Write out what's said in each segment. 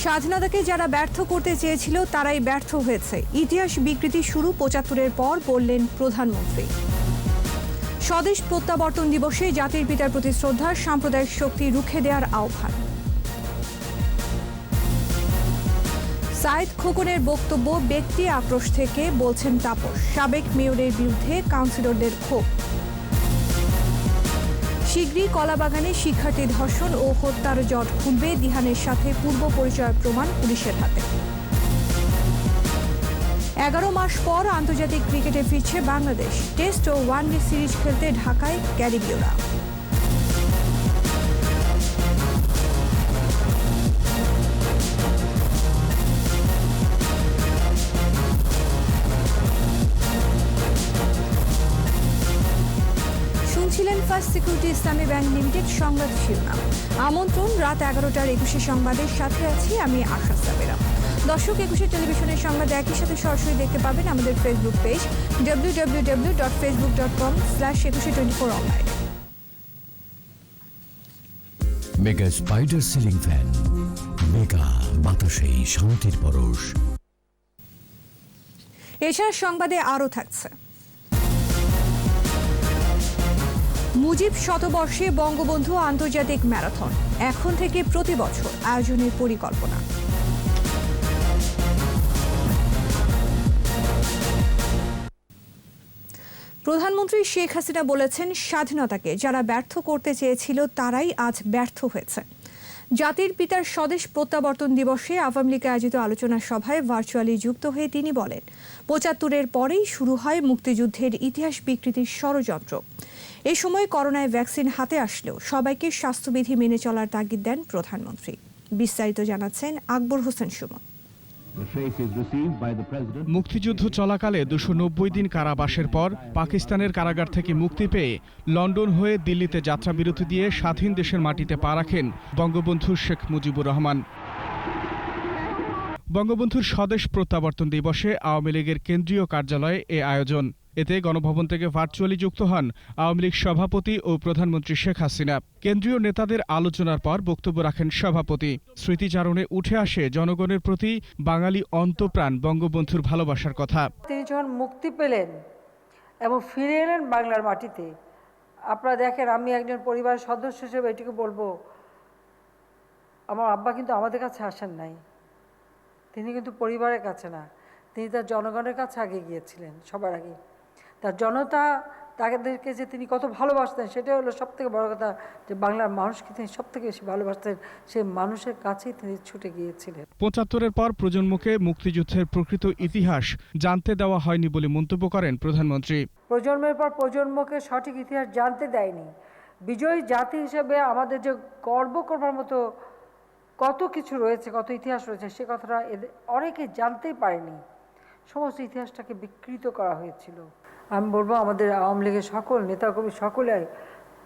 স্বাধীনতাকে যারা ব্যর্থ করতে চেয়েছিল তারাই ব্যর্থ হয়েছে। ইতিহাস বিকৃতি শুরু ৭৫-এর পর বললেন প্রধানমন্ত্রী। স্বদেশ প্রত্যাবর্তন দিবসে জাতির পিতার প্রতি শ্রদ্ধা, সাম্প্রদায়িক শক্তি রুখে দেওয়ার আহ্বান। সাইদ খোকনের বক্তব্য ব্যক্তি আক্রোশ থেকে, বলছেন তাপস। সাবেক মেয়রের বিরুদ্ধে কাউন্সিলরদের ক্ষোভ। শীঘ্রই কলাবাগানে শিক্ষার্থী ধর্ষণ ও হত্যার জট খুলবে, দিহানের সাথে পূর্ব পরিচয় প্রমাণ পুলিশের হাতে। ১১ মাস পর আন্তর্জাতিক ক্রিকেটে ফিরছে বাংলাদেশ। টেস্ট ও ওয়ানডে সিরিজ খেলতে ঢাকায় ক্যারিবীয়রা। শুনছিলেন ফার্স্ট সিকিউরিটি ইসলামী ব্যাংক লিমিটেড সংবাদ শিরোনাম। আমন্ত্রণ রাত 11টার 21 সংবাদের সাথে আছি আমি আশা সাবেরা। দর্শক, 21 টেলিভিশনের সংবাদ একই সাথে সরাসরি দেখতে পাবেন আমাদের Facebook page www.facebook.com/2124 online. Mega spider ceiling fan, mega বাতাসে শান্তির পরশ। এছাড়া সংবাদে আরও থাকছে, মুজিব শতবর্ষে বঙ্গবন্ধু আন্তর্জাতিক ম্যারাথন, এখন থেকে প্রতি বছর আয়োজনের পরিকল্পনা। প্রধানমন্ত্রী শেখ হাসিনা বলেছেন, স্বাধীনতাকে যারা ব্যর্থ করতে চেয়েছিল তারাই আজ ব্যর্থ হয়েছে। জাতির পিতার স্বদেশ প্রত্যাবর্তন দিবসে আওয়ামী লীগ আয়োজিত আলোচনা সভায় ভার্চুয়ালি যুক্ত হয়ে তিনি বলেন, ৭৫-এর পরেই শুরু হয় মুক্তিযুদ্ধের ইতিহাস বিকৃতির ষড়যন্ত্র। এ সময় করোনায় ভ্যাকসিন হাতে আসলেও সবাইকে স্বাস্থ্যবিধি মেনে চলার তাগিদ দেন প্রধানমন্ত্রী। বিস্তারিত জানাচ্ছেন আকবর হোসেন সুমন। মুক্তিযুদ্ধ চলাকালে ২৯০ দিন কারাবাসের পর পাকিস্তানের কারাগার থেকে মুক্তি পেয়ে লন্ডন হয়ে দিল্লিতে যাত্রাবিরতি দিয়ে স্বাধীন দেশের মাটিতে পা রাখেন বঙ্গবন্ধু শেখ মুজিবুর রহমান। বঙ্গবন্ধুর স্বদেশ প্রত্যাবর্তন দিবসে আওয়ামী লীগের কেন্দ্রীয় কার্যালয়ে এ আয়োজন। এতে গণভবন থেকে ভার্চুয়ালি যুক্ত হন আওয়ামী লীগ সভাপতি ও প্রধানমন্ত্রী শেখ হাসিনা। কেন্দ্রীয় নেতাদের আলোচনার পর বক্তব্য রাখেন সভাপতি। স্মৃতিচারণে উঠে আসে জনগণের প্রতি বাঙালি অন্তপ্রাণ বঙ্গবন্ধুর ভালোবাসার কথা। তিনি যখন মুক্তি পেলেন এবং ফিরে এলেন বাংলার মাটিতে, আপনারা দেখেন, আমি একজন পরিবারের সদস্য হিসেবে এটুকু বলবো, আমার আব্বা কিন্তু আমাদের কাছে আসেন নাই, তিনি কিন্তু পরিবারের কাছে না, তিনি তার জনগণের কাছে আগে গিয়েছিলেন। সবার আগে তার জনতা তাদেরকে যে তিনি কত ভালোবাসতেন, সেটাই হলো সবথেকে বড় কথা, যে বাংলার মানুষকে তিনি সবথেকে বেশি ভালোবাসতেন, সেই মানুষের কাছেই তিনি ছুটে গিয়েছিলেন। ৭৫-এর পর প্রজন্মকে মুক্তিযুদ্ধের প্রকৃত ইতিহাস জানতে দেওয়া হয়নি বলে মন্তব্য করেন প্রধানমন্ত্রী। প্রজন্মের পর প্রজন্মকে সঠিক ইতিহাস জানতে দেয়নি। বিজয়ী জাতি হিসেবে আমাদের যে গর্ব করবার মতো কত কিছু রয়েছে, কত ইতিহাস রয়েছে, সে কথাটা এদের অনেকে জানতেই পারেনি। সমস্ত ইতিহাসটাকে বিকৃত করা হয়েছিল। আমি বলবো, আমাদের আওয়ামী লীগের সকল নেতাকর্মী সকলে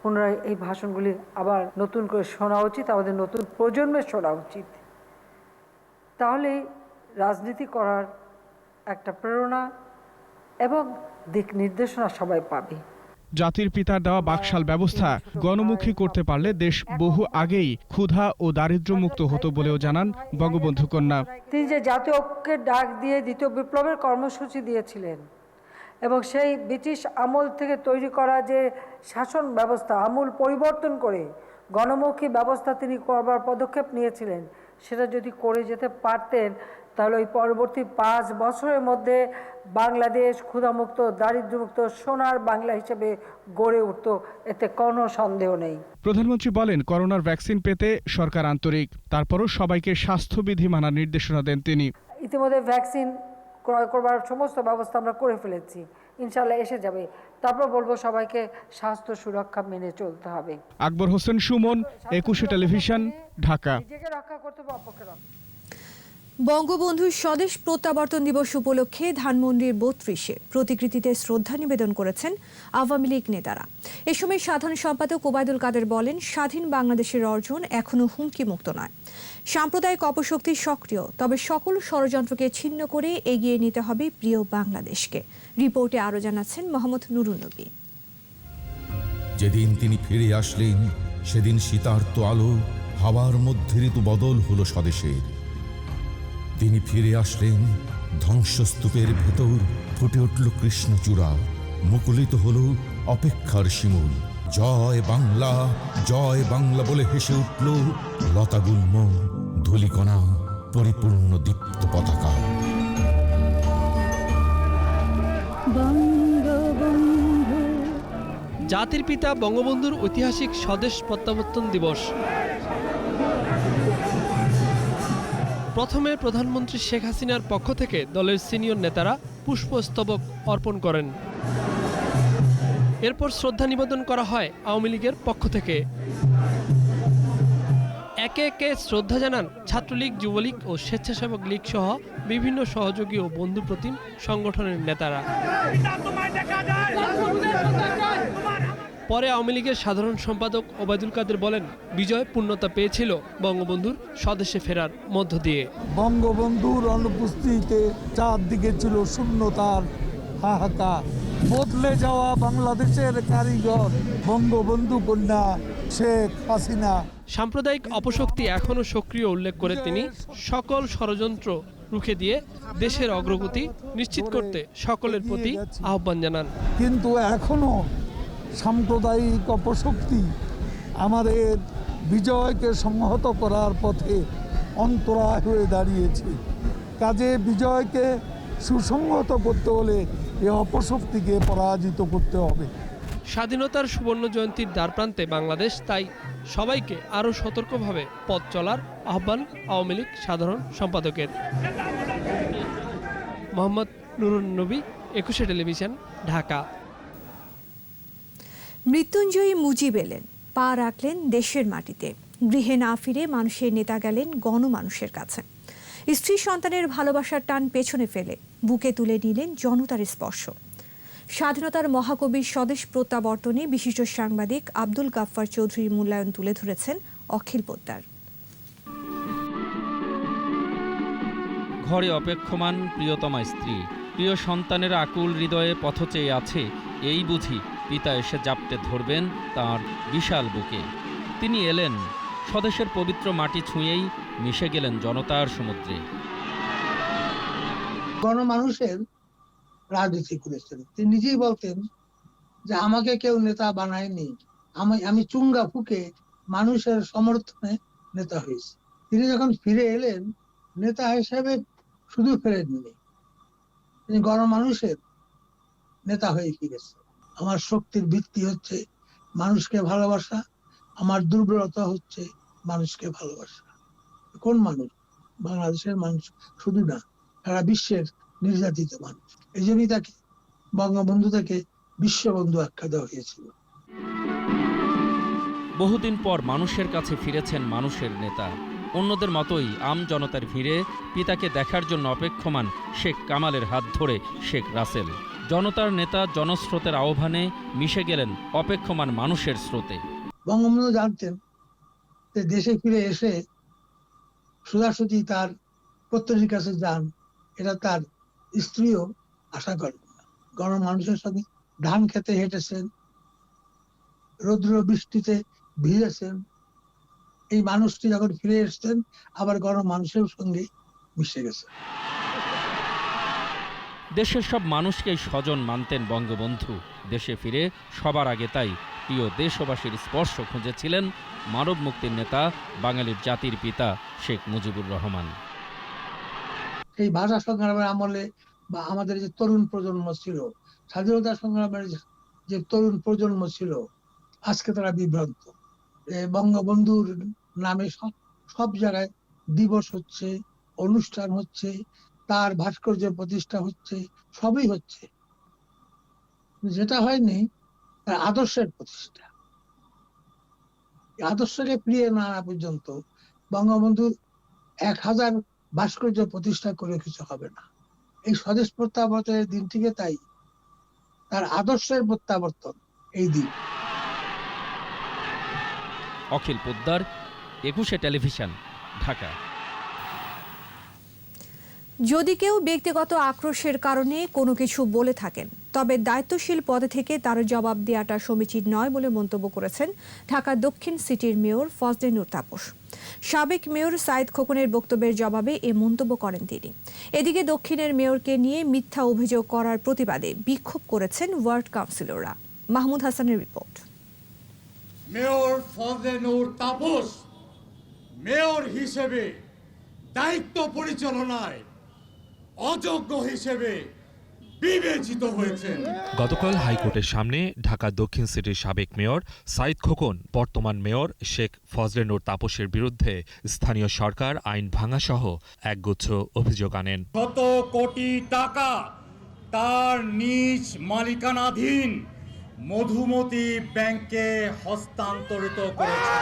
পুনরায় এই ভাষণগুলি আবার নতুন করে শোনা উচিত, আমাদের নতুন প্রজন্মের শোনা উচিত। তাহলে রাজনীতি করার একটা প্রেরণা এবং দিক নির্দেশনা সবাই পাবে। জাতির পিতার দেওয়া বাকশাল ব্যবস্থা গণমুখী করতে পারলে দেশ বহু আগেই ক্ষুধা ও দারিদ্র্যমুক্ত হতো বলেও জানান বঙ্গবন্ধু কন্যা। তিনি যে জাতীয় ঐক্যের ডাক দিয়ে দ্বিতীয় বিপ্লবের কর্মসূচি দিয়েছিলেন এবং সেই ব্রিটিশ আমল থেকে তৈরি করা যে শাসন ব্যবস্থা আমূল পরিবর্তন করে গণমুখী ব্যবস্থা তিনি করবার পদক্ষেপ নিয়েছিলেন, সেটা যদি করে যেতে পারতেন, তাহলে ওই পরবর্তী 5 বছরের মধ্যে বাংলাদেশ ক্ষুধামুক্ত, দারিদ্র্যমুক্ত সোনার বাংলা হিসেবে গড়ে উঠত, এতে কোনো সন্দেহ নেই। প্রধানমন্ত্রী বলেন, করোনার ভ্যাকসিন পেতে সরকার আন্তরিক, তারপরও সবাইকে স্বাস্থ্যবিধি মানার নির্দেশনা দেন তিনি। ইতিমধ্যে ভ্যাকসিন ক্রয় করবার সমস্ত ব্যবস্থা আমরা করে ফেলেছি, ইনশাল্লাহ এসে যাবে। তারপর বলবো সবাইকে স্বাস্থ্য সুরক্ষা মেনে চলতে হবে। আকবর হোসেন সুমন, 21 টেলিভিশন, ঢাকা। নিজেকে রক্ষা করতে হবে, অপরকে রক্ষা। বঙ্গবন্ধুর স্বদেশ প্রত্যাবর্তন দিবস উপলক্ষে ধানমন্ডির ৩২-এ প্রতিকৃতিতে শ্রদ্ধা নিবেদন করেছেন আওয়ামী লীগ নেতারা। এ সময় সাধারণ সম্পাদক ওবায়দুল কাদের বলেন, স্বাধীন বাংলাদেশের অর্জন এখনো হুমকিমুক্ত নয়। সাম্প্রদায়িক অপশক্তি সক্রিয়, তবে সকল ষড়যন্ত্রকে ছিন্ন করে এগিয়ে নিতে হবে প্রিয় বাংলাদেশকে। রিপোর্টে আরও জানাচ্ছেন মোহাম্মদ নুরুন নবী। যেদিন তিনি ফিরে আসলেন, সেদিন শীতার্ত আলো, হাওয়ার মধ্যে ঋতু বদল হলো স্বদেশের। তিনি ফিরে আসলেন, ধ্বংসস্তূপের ভেতর ফুটে উঠল কৃষ্ণচূড়া, মুকুলিত হল অপেক্ষার শিমুল। জয় বাংলা বলে হেসে উঠল লতাগুল্ম, ধূলিকণা, পরিপূর্ণ দীপ্ত পতাকা। জাতির পিতা বঙ্গবন্ধুর ঐতিহাসিক স্বদেশ প্রত্যাবর্তন দিবস। প্রথমে প্রধানমন্ত্রী শেখ হাসিনার পক্ষ থেকে দলের সিনিয়র নেতারা পুষ্পস্তবক অর্পণ করেন। এরপর শ্রদ্ধা নিবেদন করা হয় আওয়ামী লীগের পক্ষ থেকে। একে একে শ্রদ্ধা জানান ছাত্রলীগ, যুবলীগ ও স্বেচ্ছাসেবক লীগ সহ বিভিন্ন সহযোগী ও বন্ধু প্রতিম সংগঠনের নেতারা। পরে আওয়ামী লীগের সাধারণ সম্পাদক ওবায়দুল কাদের বলেন, বিজয় পূর্ণতা পেয়েছিল বঙ্গবন্ধুর স্বদেশে ফেরার মধ্য দিয়ে। বঙ্গবন্ধুর অনুপস্থিতিতে চারদিকে ছিল শূন্যতার হাহাকার। বদলে যাওয়া বাংলাদেশের কারিগর বঙ্গবন্ধু কন্যা শেখ হাসিনা। সাম্প্রদায়িক অপশক্তি এখনও সক্রিয় উল্লেখ করে তিনি সকল ষড়যন্ত্র রুখে দিয়ে দেশের অগ্রগতি নিশ্চিত করতে সকলের প্রতি আহ্বান জানান। কিন্তু এখনো সাম্প্রদায়িক অপশক্তি আমাদের বিজয়কে সংহত করার পথে অন্তরায় হয়ে দাঁড়িয়েছে। কাজে বিজয়কে সুসংহত করতে হলে এই অপশক্তিকে পরাজিত করতে হবে। স্বাধীনতার সুবর্ণ জয়ন্তীর দ্বারপ্রান্তে বাংলাদেশ, তাই সবাইকে আরও সতর্কভাবে পথ চলার আহ্বান আওয়ামী লীগ সাধারণ সম্পাদকের। মোহাম্মদ নুরুন নবী, 21 টেলিভিশন, ঢাকা। মৃত্যুঞ্জয়ী মুজিব এলেন, পা রাখলেন দেশের মাটিতে। গৃহে না ফিরে মানুষের নেতা গেলেন গণমানুষের কাছে। স্ত্রী সন্তানের ভালোবাসার টান পেছনে ফেলে বুকে তুলে নিলেন জনতার স্পর্শ। স্বাধীনতার মহাকবির স্বদেশ প্রত্যাবর্তনে বিশিষ্ট সাংবাদিক আব্দুল গাফফার চৌধুরীর মূল্যায়ন তুলে ধরেছেন অখিল পোদ্দার। ঘরে অপেক্ষমান প্রিয়তমা স্ত্রী, প্রিয় সন্তানের আকুল হৃদয়ে পথ চেয়ে আছে, এই বুঝি পিতা এসে জাপটে ধরবেন তার বিশাল বুকে। তিনি এলেন, স্বদেশের পবিত্র মাটি ছুঁয়েই মিশে গেলেন জনতার সমুদ্রে। গণমানুষের রাজনীতি করেছেন। তিনি নিজেই বলতেন যে আমাকে কেউ নেতা বানায়নি, আমি চুঙ্গা ফুকে মানুষের সমর্থনে নেতা হয়েছি। তিনি যখন ফিরে এলেন, নেতা হিসেবে শুধু ফেরেননি, তিনি গণমানুষের নেতা হয়ে ফিরেছে। আমার শক্তির ভিত্তি হচ্ছে মানুষকে ভালোবাসা, আমার দুর্বলতা হচ্ছে মানুষকে ভালোবাসা। কোন মানুষ? বাংলাদেশের মানুষ শুধু না, সারা বিশ্বের নির্যাতিত মানুষ। এই জন্যই তাকে বঙ্গবন্ধু থেকে বিশ্ববন্ধু আখ্যা দেওয়া হয়েছিল। বহুদিন পর মানুষের কাছে ফিরেছেন মানুষের নেতা। অন্যদের মতোই আম জনতার ভিড়ে পিতাকে দেখার জন্য অপেক্ষমান শেখ কামালের হাত ধরে শেখ রাসেল। জনতার নেতা জনস্রোতের আহ্বানে মিশে গেলেন অপেক্ষমান মানুষের স্রোতে। বঙ্গবন্ধু জানতেন যে দেশে ফিরে এসে সোজাসুজি তার প্রত্যেকের কাছে যান, এটা তার স্ত্রীও আশা করেন না। গণমানুষের সঙ্গে ধান খেতে হেঁটেছেন, রৌদ্র বৃষ্টিতে ভিজেছেন। এই মানুষটি যখন ফিরে এসছেন, আবার গণমানুষের সঙ্গে মিশে গেছে। দেশের সব মানুষকেই স্বজন মানতেন বঙ্গবন্ধু। দেশে ফিরে সবার আগে তাই প্রিয় দেশবাসীর স্পর্শ খুঁজেছিলেন মানব মুক্তির নেতা, বাঙালির জাতির পিতা শেখ মুজিবুর রহমান। এই ভাষা সংগ্রামের আমলে বা আমাদের যে তরুণ প্রজন্ম ছিল, স্বাধীনতা সংগ্রামের যে তরুণ প্রজন্ম ছিল, আজকে তারা বিভ্রান্ত। বঙ্গবন্ধুর নামে সব জায়গায় দিবস হচ্ছে, অনুষ্ঠান হচ্ছে, তার ভাস্কর্য প্রতিষ্ঠা হচ্ছে, সবই হচ্ছে। যেটা হয়নি তার আদর্শের প্রতিষ্ঠা। আদর্শকে ফিরিয়ে না আনা পর্যন্ত বঙ্গবন্ধুর 1000 ভাস্কর্য প্রতিষ্ঠা করে কিছু হবে না। এই স্বদেশ প্রত্যাবর্তনের দিনটিকে তাই তার আদর্শের প্রত্যাবর্তন এই দিন। অখিল পোদ্দার, 21 টেলিভিশন, ঢাকা। যদি কেউ ব্যক্তিগত আক্রোশের কারণে কোনো কিছু বলে থাকেন, তবে দায়িত্বশীল পদে থেকে তার জবাব দেওয়াটা সমীচীন নয় বলে মন্তব্য করেছেন ঢাকা দক্ষিণ সিটির মেয়র ফজলে নূর তাপস। সাবেক মেয়র সাইদ খোকনের বক্তব্যের জবাবে এ মন্তব্য করেন তিনি। এদিকে দক্ষিণের মেয়রকে নিয়ে মিথ্যা অভিযোগ করার প্রতিবাদে বিক্ষোভ করেছেন ওয়ার্ড কাউন্সিলররা। মাহমুদ হাসানের report. Mayor Fazle Noor Taposh mayor হিসেবে দায়িত্ব পরিচালনায় অযোগ্য হিসেবে বিবেচিত হয়েছেন। গতকাল হাইকোর্টের সামনে ঢাকা দক্ষিণ সিটির সাবেক মেয়র সাইদ খোকন বর্তমান মেয়র শেখ ফজলে নূর তাপসের বিরুদ্ধে স্থানীয় সরকার আইন ভাঙাসহ একগুচ্ছ অভিযোগ আনেন। শত কোটি টাকা তার নিজ মালিকানাধীন মধুমতি ব্যাংকে হস্তান্তরিত করেছে।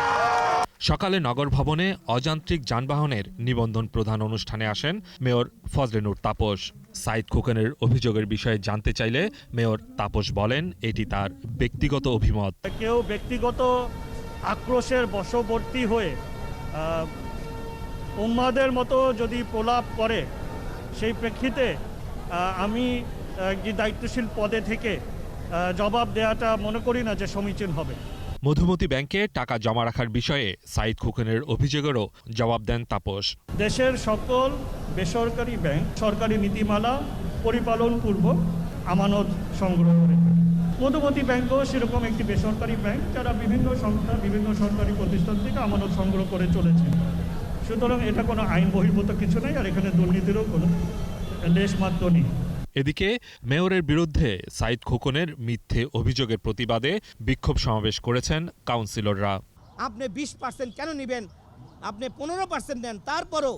সকালে নগর ভবনে অযান্ত্রিক যানবাহনের নিবন্ধন প্রধান অনুষ্ঠানে আসেন মেয়র ফজলে নূর তাপস। সাইদ খোকনের অভিযোগের বিষয়ে জানতে চাইলে মেয়র তাপস বলেন এটি তার ব্যক্তিগত অভিমত। কেউ ব্যক্তিগত আক্রোশের বশবর্তী হয়ে উম্মাদের মতো যদি প্রলাপ করে, সেই প্রেক্ষিতে আমি একটি দায়িত্বশীল পদে থেকে জবাব দেওয়াটা মনে করি না যে সমীচীন হবে। মধুমতি ব্যাংকে টাকা জমা রাখার বিষয়ে সাইদ খোকনের অভিযোগেরও জবাব দেন তাপস। দেশের সকল বেসরকারি ব্যাংক সরকারি নীতিমালা পরিপালন পূর্বক আমানত সংগ্রহ করে। মধুমতি ব্যাংকও সেরকম একটি বেসরকারি ব্যাংক যারা বিভিন্ন সংস্থা বিভিন্ন সরকারি প্রতিষ্ঠান থেকে আমানত সংগ্রহ করে চলেছে। সুতরাং এটা কোনো আইন বহির্ভূত কিছু নেই, আর এখানে দুর্নীতিরও কোনো লেশমাত্র নেই। এদিকে মেয়রের বিরুদ্ধে সাইদ খোকনের মিথ্যে অভিযোগের প্রতিবাদে বিক্ষোভ সমাবেশ করেছেন কাউন্সিলররা। আপনি 20% কেন নেবেন? আপনি 15% নেন, তারপরও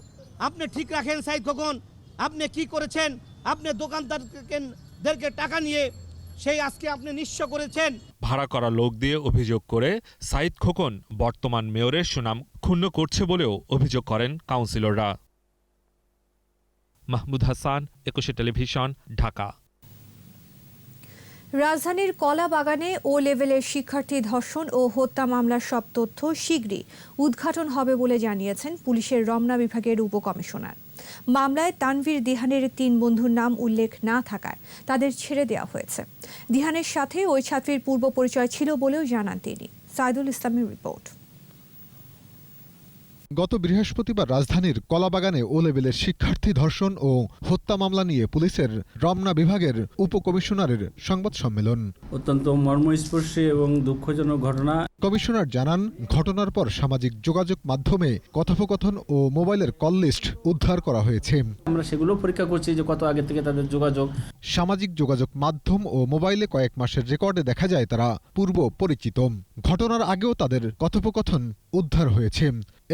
আপনি ঠিক রাখেন সাইদ খোকন। আপনি কি করেছেন? আপনি দোকানদারদেরকে টাকা নিয়ে সেই আজকে আপনি নিঃস্ব করেছেন। ভাড়া করা লোক দিয়ে অভিযোগ করে সাইদ খোকন বর্তমান মেয়রের সুনাম ক্ষুণ্ণ করছে বলেও অভিযোগ করেন কাউন্সিলররা। মাহমুদ হাসান, 21 টেলিভিশন, ঢাকা। রাজধানীর কলা বাগানে ও লেভেলের শিক্ষার্থী ধর্ষণ ও হত্যা মামলার সব তথ্য শীঘ্রই উদ্ঘাটন হবে বলে জানিয়েছেন পুলিশের রমনা বিভাগের উপকমিশনার। মামলায় তানভীর দিহানের 3 বন্ধুর নাম উল্লেখ না থাকায় তাদের ছেড়ে দেওয়া হয়েছে। দিহানের সাথে ওই ছাত্রীর পূর্ব পরিচয় ছিল বলেও জানান তিনি। সাইদুল ইসলামের রিপোর্ট। গত বৃহস্পতিবার রাজধানীর কলাবাগানে ও লেভেলের শিক্ষার্থী ধর্ষণ ও হত্যা মামলা নিয়ে পুলিশের রমনা বিভাগের উপকমিশনারের সংবাদ সম্মেলন। অত্যন্ত মর্মস্পর্শী এবং দুঃখজনক ঘটনা। কমিশনার জানান, ঘটনার পর সামাজিক যোগাযোগ মাধ্যমে কথোপকথন ও মোবাইলের কল লিস্ট উদ্ধার করা হয়েছে। আমরা সেগুলো পরীক্ষা করছি যে কত আগে থেকে তাদের যোগাযোগ। সামাজিক যোগাযোগ মাধ্যম ও মোবাইলে কয়েক মাসের রেকর্ডে দেখা যায় তারা পূর্ব পরিচিত। ঘটনার আগেও তাদের কথোপকথন উদ্ধার হয়েছে।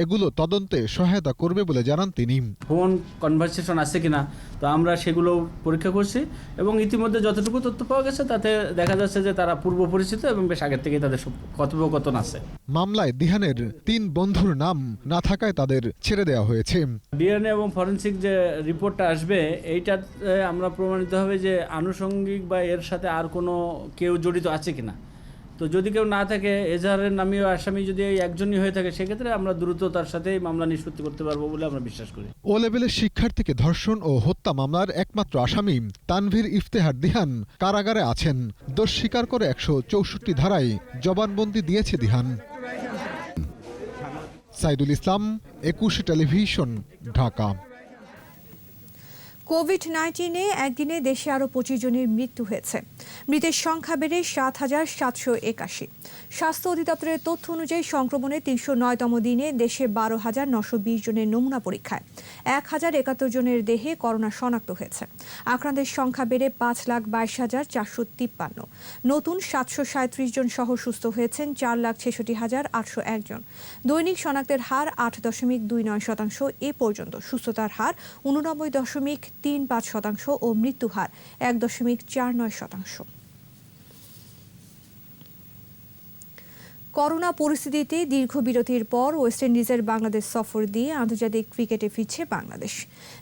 এগুলো তদন্তে সহায়তা করবে বলে জানান তিনি। ফোন কনভারসেশন আছে কিনা তো আমরা সেগুলো পরীক্ষা করছি এবং ইতিমধ্যে যতটুকু তথ্য পাওয়া গেছে তাতে দেখা যাচ্ছে যে তারা পূর্ব পরিচিত এবং বেশ আগের থেকে তাদের কথোপকথন আছে। মামলায় দিহানের 3 বন্ধুর নাম না থাকায় তাদের ছেড়ে দেওয়া হয়েছে। ডিএনএ এবং ফরেনসিক যে রিপোর্টটা আসবে এইটা আমরা প্রমাণিত হবে যে আনুষঙ্গিক বা এর সাথে আর কোনো কেউ জড়িত আছে কিনা। তো যদি কেউ না থাকে, এজাহারের নামীয় আসামি যদি একজনই হয়ে থাকে, সেক্ষেত্রে আমরা দ্রুত তার সাথে মামলা নিষ্পত্তি করতে পারবো বলে আমরা বিশ্বাস করি। ও লেভেলের শিক্ষার্থীকে ধর্ষণ ও হত্যা মামলার একমাত্র আসামি তানভীর ইফতেহার দিহান কারাগারে আছেন। দোষ স্বীকার করে 164 ধারায় জবানবন্দি দিয়েছে দিহান। সাইদুল ইসলাম, 21 টেলিভিশন, ঢাকা। কোভিড-19-এ একদিনে দেশে আরও 25 জনের মৃত্যু হয়েছে। মৃতের সংখ্যা বেড়ে 7,781। স্বাস্থ্য অধিদপ্তরের তথ্য অনুযায়ী সংক্রমণের 309তম দিনে দেশে 12,920 জনের নমুনা পরীক্ষায় 1,071 জনের দেহে করোনা শনাক্ত হয়েছে। আক্রান্তের সংখ্যা বেড়ে 5,22,453। নতুন 737 জন সহ সুস্থ হয়েছেন 4,66,801 জন। দৈনিক শনাক্তের হার 8.29% এ পর্যন্ত। সুস্থতার হার 89.35% ও মৃত্যু হার 1.49%। করোনা পরিস্থিতিতে দীর্ঘ বিরতির পর ওয়েস্ট ইন্ডিজের বাংলাদেশ সফর দিয়ে আন্তর্জাতিক ক্রিকেটে ফিরছে বাংলাদেশ।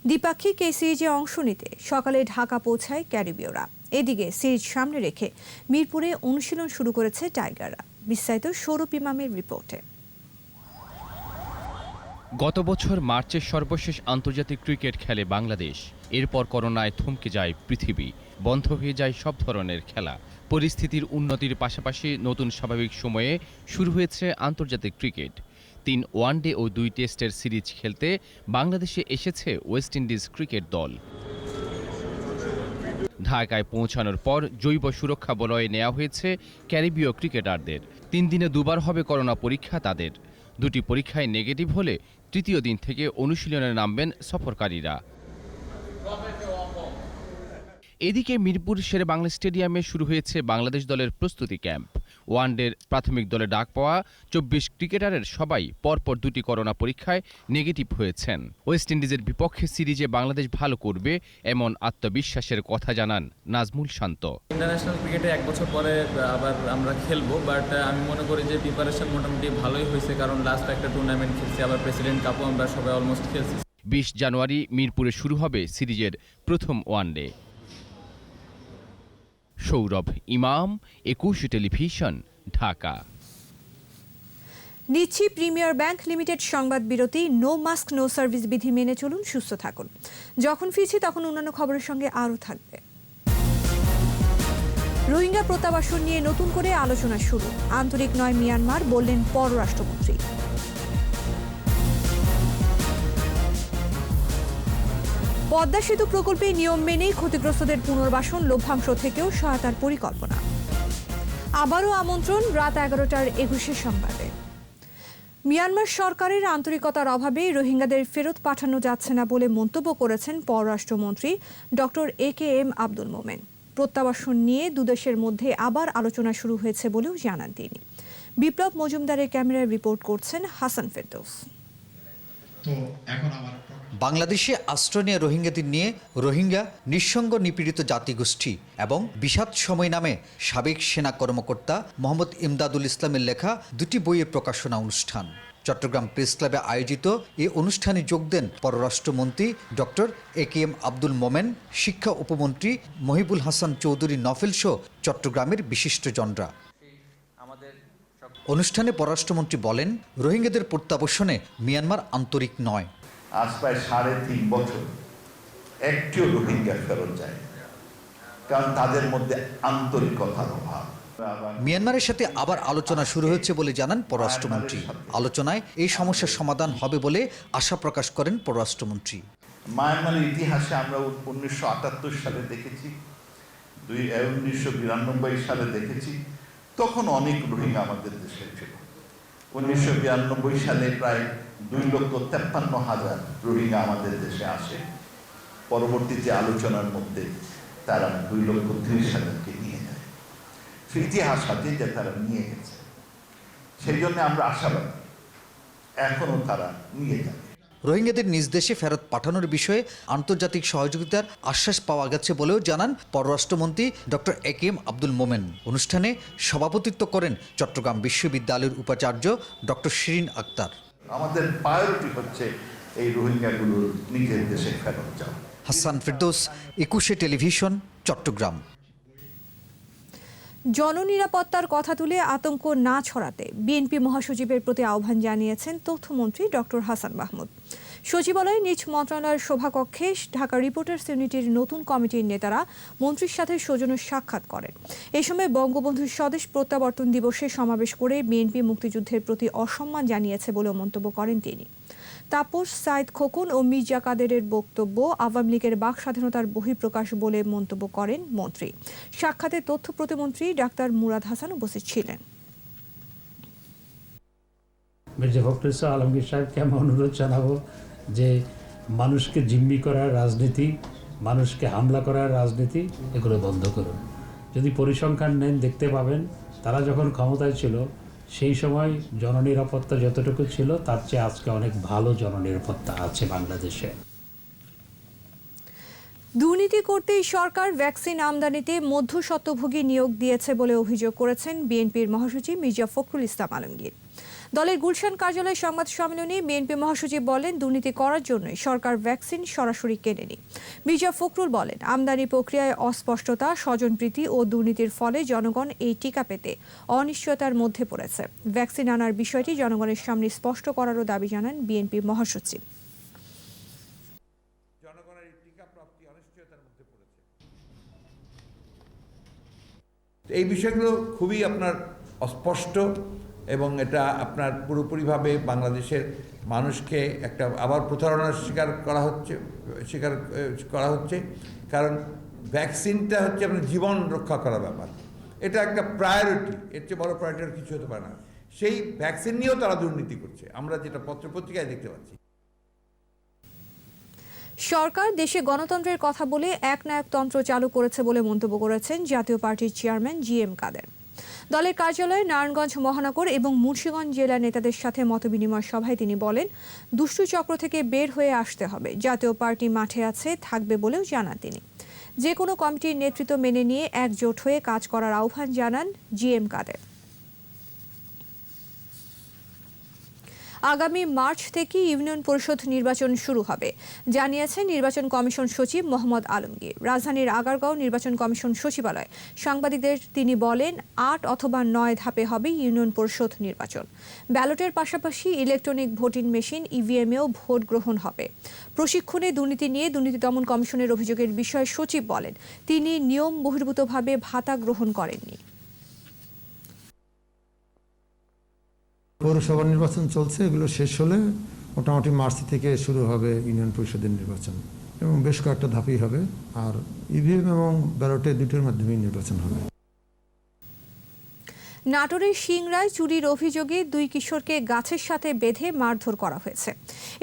দ্বিপাক্ষিক এই সিরিজে অংশ নিতে সকালে ঢাকা পৌঁছায় ক্যারিবীয়রা। এদিকে সিরিজ সামনে রেখে মিরপুরে অনুশীলন শুরু করেছে টাইগাররা। বিস্তারিত সৌরভ ইমামের রিপোর্টে। গত বছর মার্চের সর্বশেষ আন্তর্জাতিক ক্রিকেট খেলে বাংলাদেশ। এরপর করোনায় থমকে যায় পৃথিবী। বন্ধ হয়ে যায় সব ধরনের খেলা। পরিস্থিতির উন্নতির পাশাপাশি নতুন স্বাভাবিক সময়ে শুরু হয়েছে আন্তর্জাতিক ক্রিকেট। 3 ওয়ানডে ও 2 টেস্টের সিরিজ খেলতে বাংলাদেশে এসেছে ওয়েস্ট ইন্ডিজ ক্রিকেট দল। ঢাকায় পৌঁছানোর পর জৈব সুরক্ষা বলয়ে নেওয়া হয়েছে ক্যারিবীয় ক্রিকেটারদের। 3 দিনে 2বার হবে করোনা পরীক্ষা তাদের। 2টি পরীক্ষায় নেগেটিভ হলে তৃতীয় দিন থেকে অনুশীলনে নামবেন সফরকারীরা। এদিকে মিরপুর শেরেবাংলা স্টেডিয়ামে শুরু হয়েছে বাংলাদেশ দলের প্রস্তুতি ক্যাম্প। ওয়ানডের প্রাথমিক দলে ডাক পাওয়া 24 ক্রিকেটারের সবাই পরপর 2টি করোনা পরীক্ষায় নেগেটিভ হয়েছেন। ওয়েস্ট ইন্ডিজের বিপক্ষে সিরিজে বাংলাদেশ ভালো করবে এমন আত্মবিশ্বাসের কথা জানান নাজমুল শান্ত। ইন্টারন্যাশনাল ক্রিকেটে 1 বছর পরে আবার আমরা খেলবো, বাট আমি মনে করি যে প্রিপারেশন মোটামুটি ভালোই হয়েছে, কারণ লাস্ট একটা টুর্নামেন্ট খেলছি, আবার প্রেসিডেন্ট কাপও আমরা সবাই অলমোস্ট খেলছি। 20 জানুয়ারি মিরপুরে শুরু হবে সিরিজের প্রথম ওয়ানডে। সৌরভ ইমাম, 21 টেলিভিশন, ঢাকা। নিচ্ছি প্রিমিয়ার ব্যাংক লিমিটেড সংবাদ বিরতি। নো মাস্ক নো সার্ভিস বিধি মেনে চলুন, সুস্থ থাকুন। যখন ফিরছি তখন অন্যান্য খবরের সঙ্গে আরও থাকবে। রোহিঙ্গা প্রত্যাবাসন নিয়ে নতুন করে আলোচনা শুরু। আন্তরিক নয় মিয়ানমার, বললেন পররাষ্ট্রমন্ত্রী। পদ্মা সেতু প্রকল্পে নিয়ম মেনেই ক্ষতিগ্রস্তদের পুনর্বাসন, লভ্যাংশ থেকেও সহায়তার পরিকল্পনা। আবারও আমন্ত্রণ রাত 11টার 21 সংবাদে। মিয়ানমার সরকারের আন্তরিকতার অভাবে রোহিঙ্গাদের ফেরত পাঠানো যাচ্ছে না বলে মন্তব্য করেছেন পররাষ্ট্রমন্ত্রী ডক্টর একেএম আব্দুল মোমেন। প্রত্যাবাসন নিয়ে দুদেশের মধ্যে আবার আলোচনা শুরু হয়েছে বলেও জানান তিনি। বিপ্লব মজুমদারের ক্যামেরায় রিপোর্ট করছেন হাসান ফেরদৌস। বাংলাদেশে আশ্রয় নেওয়া রোহিঙ্গাদের নিয়ে রোহিঙ্গা নিঃসঙ্গ নিপীড়িত জাতিগোষ্ঠী এবং বিষাদ সময় নামে সাবেক সেনা কর্মকর্তা মোহাম্মদ ইমদাদুল ইসলামের লেখা 2টি বইয়ের প্রকাশনা অনুষ্ঠান। চট্টগ্রাম প্রেস ক্লাবে আয়োজিত এই অনুষ্ঠানে যোগ দেন পররাষ্ট্রমন্ত্রী ডক্টর একেএম আব্দুল মোমেন, শিক্ষা উপমন্ত্রী মহিবুল হাসান চৌধুরী নফেল সহ চট্টগ্রামের বিশিষ্টজনরা। অনুষ্ঠানে পররাষ্ট্রমন্ত্রী বলেন, রোহিঙ্গাদের প্রত্যাবাসনে মিয়ানমার আন্তরিক নয়। আজ প্রায় 3.5 বছর একটিও রোহিঙ্গা ফেরত যায়, কারণ তাদের মধ্যে আন্তরিকতার অভাব। মিয়ানমারের সাথে আবার আলোচনা শুরু হয়েছে বলে জানান পররাষ্ট্রমন্ত্রী। আলোচনায় এই সমস্যার সমাধান হবে বলে আশা প্রকাশ করেন পররাষ্ট্রমন্ত্রী। মায়ানমারের ইতিহাসে আমরা 1978 সালে দেখেছি, 1992 সালে দেখেছি, তখন অনেক রোহিঙ্গা আমাদের দেশে ছিল। 1992 সালে প্রায় 2,53,000 রোহিঙ্গা আমাদের দেশে আসে। পরবর্তীতে আলোচনার মধ্যে তারা 2,30,000কে নিয়ে যায়। ইতিহাস আছে যে তারা নিয়ে গেছে, সেই জন্য আমরা আশাবাদী এখনো তারা নিয়ে যাবে। রোহিঙ্গাদের নিজ দেশে ফেরত পাঠানোর বিষয়ে আন্তর্জাতিক সহযোগিতার আশ্বাস পাওয়া গেছে বলেও জানান পররাষ্ট্রমন্ত্রী ডক্টর একেএম আব্দুল মোমেন। অনুষ্ঠানে সভাপতিত্ব করেন চট্টগ্রাম বিশ্ববিদ্যালয়ের উপাচার্য ডক্টর শিরিন আক্তার। আমাদের প্রায়োরিটি হচ্ছে এই রোহিঙ্গাগুলোর নিজের দেশে ফেরত যাওয়া। হাসান ফেরদৌস, 21 টেলিভিশন, চট্টগ্রাম। জননিরাপত্তার কথা তুলে আতঙ্ক না ছড়াতে বিএনপি মহাসচিবের প্রতি আহ্বান জানিয়েছেন তথ্যমন্ত্রী ডক্টর হাসান মাহমুদ। সচিবালয়ে নিজ মন্ত্রণালয়ের সভাকক্ষে ঢাকা রিপোর্টার্স ইউনিটির নতুন কমিটির নেতারা মন্ত্রীর সাথে সৌজন্য সাক্ষাৎ করেন। এ সময় বঙ্গবন্ধু স্বদেশ প্রত্যাবর্তন দিবসে সমাবেশ করে বিএনপি মুক্তিযুদ্ধের প্রতি অসম্মান জানিয়েছে বলেও মন্তব্য করেন তিনি। তাপস, সাইদ খোকন ও মির্জা কাদেরের বক্তব্য আওয়ামী লীগের বাক স্বাধীনতার বহিঃপ্রকাশ বলে মন্তব্য করেন মন্ত্রী। সাক্ষাতে তথ্য প্রতিমন্ত্রী ডাক্তার মুরাদ হাসান উপস্থিত ছিলেন। মির্জা ফখরুল ইসলাম আলমগীর সাহেবকে আমি অনুরোধ জানাবো যে মানুষকে জিম্মি করার রাজনীতি, মানুষকে হামলা করার রাজনীতি, এগুলো বন্ধ করুন। যদি পরিসংখ্যান নেন দেখতে পাবেন তারা যখন ক্ষমতায় ছিল সেই সময় জননিরাপত্তা যতটুকু ছিল তার চেয়ে আজকে অনেক ভালো জননিরাপত্তা আছে বাংলাদেশে। দুর্নীতি করতেই সরকার ভ্যাকসিন আমদানিতে মধ্যস্বত্বভোগী নিয়োগ দিয়েছে বলে অভিযোগ করেছেন বিএনপির মহাসচিব মির্জা ফখরুল ইসলাম আলমগীর। দলের গুলশান কার্যালয়ে সংবাদ সম্মেলনে বিএনপি মহাসচিব বলেন, দুর্নীতি করার জন্যই সরকার ভ্যাকসিন সরাসরি কেনেনি। মির্জা ফখরুল বলেন, আমদানি প্রক্রিয়ায় অস্পষ্টতা, স্বজনপ্রীতি ও দুর্নীতির ফলে জনগণ এই টিকা পেতে অনিশ্চয়তার মধ্যে পড়েছে। ভ্যাকসিন আনার বিষয়টি জনগণের সামনে স্পষ্ট করারও দাবি জানান বিএনপি মহাসচিব। এই বিষয়গুলো খুবই আপনার অস্পষ্ট এবং এটা আপনার পুরোপুরিভাবে বাংলাদেশের মানুষকে একটা আবার প্রতারণার শিকার করা হচ্ছে কারণ ভ্যাকসিনটা হচ্ছে আপনার জীবন রক্ষা করার ব্যাপার, এটা একটা প্রায়োরিটি, এর চেয়ে বড় প্রায়োরিটি আর কিছু হতে পারে না। সেই ভ্যাকসিন নিয়েও তারা দুর্নীতি করছে, আমরা যেটা পত্রপত্রিকায় দেখতে পাচ্ছি। সরকার দেশে গণতন্ত্রের কথা বলে একনায়কতন্ত্র চালু করেছে বলে মন্তব্য করেছেন জাতীয় পার্টির চেয়ারম্যান জি.এম. কাদের। দলের কার্যালয়ে নারায়ণগঞ্জ মহানগর এবং মুন্সিগঞ্জ জেলার নেতাদের সাথে মতবিনিময় সভায় তিনি বলেন, দুষ্টু চক্র থেকে বের হয়ে আসতে হবে। জাতীয় পার্টি মাঠে আছে, থাকবে বলেও জানান তিনি। যে কোনো কমিটির নেতৃত্ব মেনে নিয়ে একজোট হয়ে কাজ করার আহ্বান জানান জি.এম. কাদের। আগামী মার্চ থেকে ইউনিয়ন পরিষদ নির্বাচন শুরু হবে জানিয়েছেন নির্বাচন কমিশন সচিব মোহাম্মদ আলমগীর। রাজধানীর আগারগাঁও নির্বাচন কমিশন সচিবালয় সাংবাদিকদের তিনি বলেন, ৮ অথবা ৯ ধাপে হবে ইউনিয়ন পরিষদ নির্বাচন। ব্যালটের পাশাপাশি ইলেকট্রনিক ভোটিং মেশিন ইভিএমেও ভোট গ্রহণ হবে। প্রশিক্ষণে দুর্নীতি নিয়ে দুর্নীতি দমন কমিশনের অভিযোগের বিষয়ে সচিব বলেন, তিনি নিয়ম বহির্ভূতভাবে ভাতা গ্রহণ করেননি। পৌরসভা নির্বাচন চলছে, এগুলো শেষ হলে মোটামুটি মার্চ থেকে শুরু হবে ইউনিয়ন পরিষদের নির্বাচন এবং বেশ কয়েকটা ধাপই হবে, আর ইভিএম এবং ব্যালটে দুটোর মাধ্যমেই নির্বাচন হবে। নাটোরের সিংড়ায় চুরির অভিযোগে 2 কিশোরকে গাছের সাথে বেঁধে মারধর করা হয়েছে।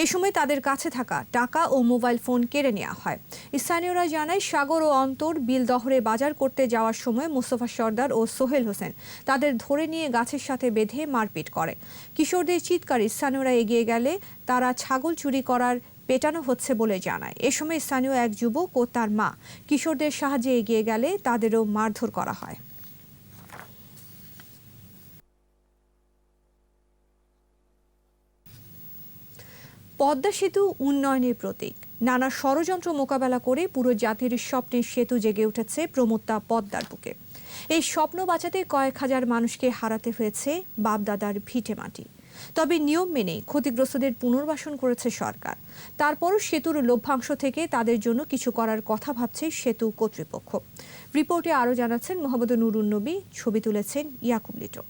এ সময় তাদের কাছে থাকা টাকা ও মোবাইল ফোন কেড়ে নেওয়া হয়। স্থানীয়রা জানায়, সাগর ও অন্তর বিলদহরে বাজার করতে যাওয়ার সময় মোস্তফা সর্দার ও সোহেল হোসেন তাদের ধরে নিয়ে গাছের সাথে বেঁধে মারপিট করে। কিশোরদের চিৎকারে স্থানীয়রা এগিয়ে গেলে তারা ছাগল চুরি করার পেটানো হচ্ছে বলে জানায়। এ সময় স্থানীয় এক যুবক ও তার মা কিশোরদের সাহায্যে এগিয়ে গেলে তাদেরও মারধর করা হয়। পদ্মা সেতু উন্নয়নের প্রতীক। নানা ষড়যন্ত্র মোকাবেলা করে পুরো জাতির স্বপ্নের সেতু জেগে উঠেছে প্রমত্তা পদ্মার বুকে। এই স্বপ্ন বাঁচাতে কয়েক হাজার মানুষকে হারাতে হয়েছে বাপদাদার ভিটে মাটি। তবে নিয়ম মেনে ক্ষতিগ্রস্তদের পুনর্বাসন করেছে সরকার। তারপরও সেতুর লভ্যাংশ থেকে তাদের জন্য কিছু করার কথা ভাবছে সেতু কর্তৃপক্ষ। রিপোর্টে আরও জানাচ্ছেন মোহাম্মদ নুরুন নবী, ছবি তুলেছেন ইয়াকুব লিটো।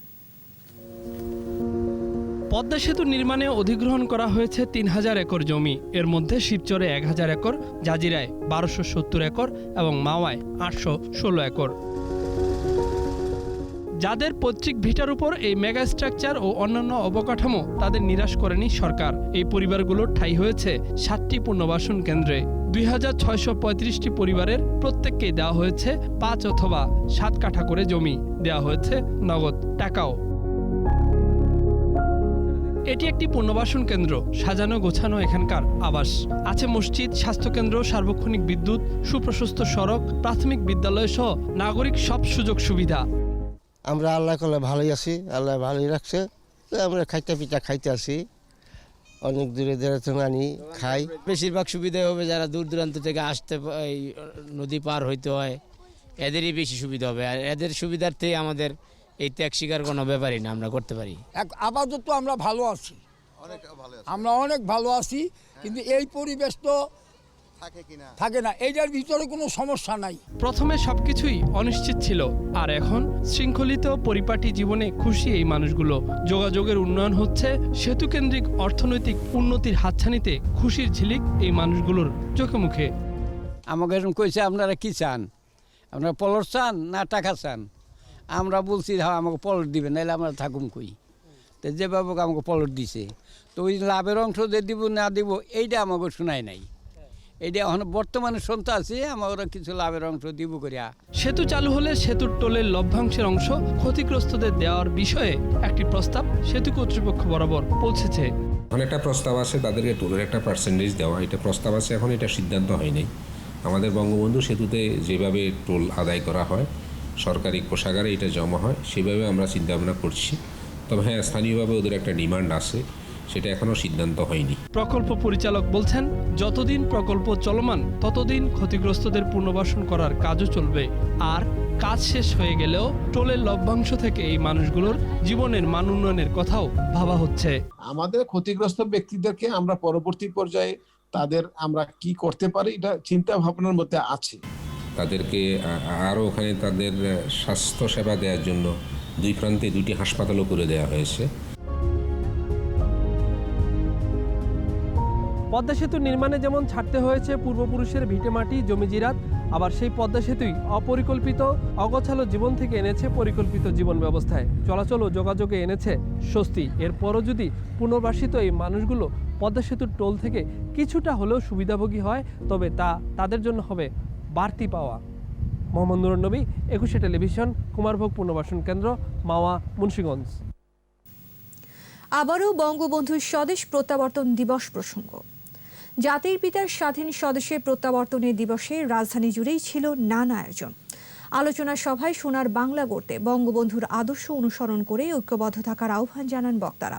পদ্মা সেতু নির্মাণে অধিগ্রহণ করা হয়েছে 3000 একর জমি। এর মধ্যে শিবচরে 1000 একর, জাজিরায় 1270 একর এবং মাওয়ায় 816 একর। যাদের পৈতৃক ভিটার উপর এই মেগা স্ট্রাকচার ও অন্যান্য অবকাঠামো, তাদের নিরাশ করেনি সরকার। এই পরিবারগুলোর ঠাঁই হয়েছে 7টি পুনর্বাসন কেন্দ্রে। 2635টি পরিবারের প্রত্যেককেই দেওয়া হয়েছে 5 অথবা 7 কাঠা করে জমি, দেওয়া হয়েছে নগদ টাকাও। এটি একটি পুনর্বাসন কেন্দ্র, সাজানো গোছানো এখানকার আবাস। আছে মসজিদ, স্বাস্থ্যকেন্দ্র, সার্বক্ষণিক বিদ্যুৎ, সুপ্রশস্ত সড়ক, প্রাথমিক বিদ্যালয় সহ নাগরিক সব সুযোগ সুবিধা। আমরা আল্লাহ করলে ভালোই আছি, আল্লাহ ভালোই রাখছে। আমরা খাইতে পিঠা খাইতে আসি, অনেক দূরে দূরে আনি খাই। বেশিরভাগ সুবিধা হবে যারা দূর দূরান্ত থেকে আসতে নদী পার হইতে হয়, এদেরই বেশি সুবিধা হবে। আর এদের সুবিধার্থে আমাদের এই ত্যাগ স্বীকার কোনো ব্যাপারই না, আমরা করতে পারি। আপাতত আমরা ভালো আছি, আমরা অনেক ভালো আছি, কিন্তু এই পরিবেশ তো থাকে না, এইটার ভিতরে কোনো সমস্যা নাই। প্রথমে সবকিছুই অনিশ্চিত ছিল, আর এখন শৃঙ্খলিত পরিপাটি জীবনে খুশি এই মানুষগুলো। যোগাযোগের উন্নয়ন হচ্ছে, সেতু কেন্দ্রিক অর্থনৈতিক উন্নতির হাতছানিতে খুশির ঝিলিক এই মানুষগুলোর চোখে মুখে। আমাকে এরকম কইছে, আপনারা কি চান? আপনারা পলট চান না টাকা চান? আমরা বলছি হ্যাঁ আমাকে পলট দিবেন, নাহলে আমরা থাকুম কই। তো যেভাবে আমাকে পলট দিছে, তো ওই লাভের অংশ যে দিব না দিব এইটা আমাকে শোনায় নাই। এটা এখন বর্তমানে শুনতে আছে আমরা কিছু লাভের অংশ দিব করিয়া। সেতু চালু হলে সেতুর টোলের লভ্যাংশের অংশ ক্ষতিগ্রস্তদের দেওয়ার বিষয়ে একটি প্রস্তাব সেতু কর্তৃপক্ষ বরাবর পৌঁছেছে। এখন একটা প্রস্তাব আছে তাদেরকে টোলের একটা পার্সেন্টেজ দেওয়া, এটা প্রস্তাব আছে, এখন এটা সিদ্ধান্ত হয়নি। আমাদের বঙ্গবন্ধু সেতুতে যেভাবে টোল আদায় করা হয়, সরকারি কোষাগারে এটা জমা হয়, সেভাবে আমরা চিন্তাভাবনা করছি। তবে হ্যাঁ, স্থানীয়ভাবে ওদের একটা ডিমান্ড আছে, সেটা এখনো সিদ্ধান্ত হয়নি। প্রকল্প পরিচালক বলছেন, যতদিন প্রকল্প চলমান ততদিন ক্ষতিগ্রস্তদের পুনর্বাসন করার কাজও চলবে। আর কাজ শেষ হয়ে গেলেও টোলের লভ্যাংশ থেকে এই মানুষগুলোর জীবনের মান উন্নয়নের কথাও ভাবা হচ্ছে। আমাদের ক্ষতিগ্রস্ত ব্যক্তিদেরকে আমরা পরবর্তী পর্যায়ে তাদের আমরা কি করতে পারি এটা চিন্তা ভাবনার মধ্যে আছে। তাদেরকে আরও ওখানে তাদের স্বাস্থ্যসেবা দেওয়ার জন্য দুই প্রান্তে 2টি হাসপাতালও করে দেওয়া হয়েছে। পদ্মা সেতু নির্মাণে যেমন ছাড়তে হয়েছে পূর্বপুরুষের ভিটেমাটি জমিজিরাত, আবার সেই পদ্মা সেতুই অপরিকল্পিত অগোছালো জীবন থেকে এনেছে পরিকল্পিত জীবন ব্যবস্থায়। চলাচল ও যোগাযোগে এনেছে স্বস্তি। এরপরও যদি পুনর্বাসিত এই মানুষগুলো পদ্মা সেতুর টোল থেকে কিছুটা হলেও সুবিধাভোগী হয়, তবে তা তাদের জন্য হবে বাড়তি পাওয়া। মোহাম্মদ নুরুন নবী, 21 টেলিভিশন, কুমারভোগ পুনর্বাসন কেন্দ্র, মাওয়া, মুন্সিগঞ্জ। আবারও বঙ্গবন্ধুর স্বদেশ প্রত্যাবর্তন দিবস প্রসঙ্গ। জাতির পিতার স্বাধীন স্বদেশে প্রত্যাবর্তনের দিবসে রাজধানী জুড়েই ছিল নানা আয়োজন। আলোচনা সভায় সোনার বাংলা গড়তে বঙ্গবন্ধুর আদর্শ অনুসরণ করে ঐক্যবদ্ধ থাকার আহ্বান জানান বক্তারা।